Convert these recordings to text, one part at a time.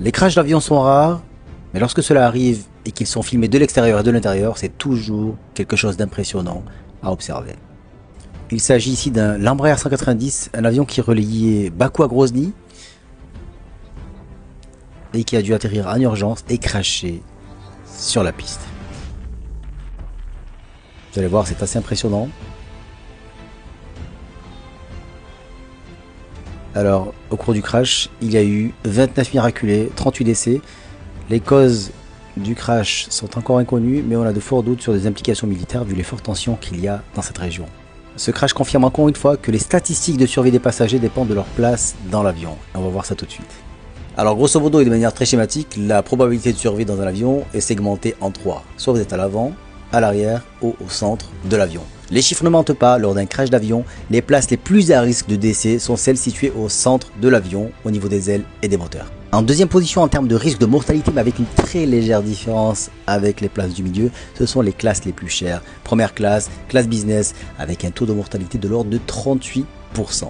Les crashs d'avions sont rares, mais lorsque cela arrive et qu'ils sont filmés de l'extérieur et de l'intérieur, c'est toujours quelque chose d'impressionnant à observer. Il s'agit ici d'un l'Embraer 190, un avion qui reliait Bakou à Grozny et qui a dû atterrir en urgence et crasher sur la piste. Vous allez voir, c'est assez impressionnant. Alors, au cours du crash, il y a eu 29 miraculés, 38 décès. Les causes du crash sont encore inconnues, mais on a de forts doutes sur des implications militaires vu les fortes tensions qu'il y a dans cette région. Ce crash confirme encore une fois que les statistiques de survie des passagers dépendent de leur place dans l'avion. On va voir ça tout de suite. Alors grosso modo et de manière très schématique, la probabilité de survie dans un avion est segmentée en trois. Soit vous êtes à l'avant, à l'arrière ou au centre de l'avion. Les chiffres ne mentent pas, lors d'un crash d'avion, les places les plus à risque de décès sont celles situées au centre de l'avion, au niveau des ailes et des moteurs. En deuxième position en termes de risque de mortalité, mais avec une très légère différence avec les places du milieu, ce sont les classes les plus chères. Première classe, classe business, avec un taux de mortalité de l'ordre de 38%,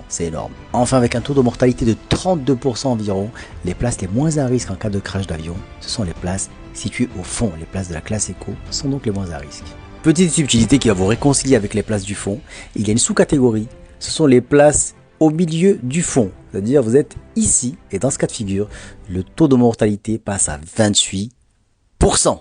c'est énorme. Enfin, avec un taux de mortalité de 32% environ, les places les moins à risque en cas de crash d'avion, ce sont les places situées au fond. Les places de la classe éco sont donc les moins à risque. Petite subtilité qui va vous réconcilier avec les places du fond, il y a une sous-catégorie, ce sont les places au milieu du fond. C'est-à-dire vous êtes ici et dans ce cas de figure, le taux de mortalité passe à 28%.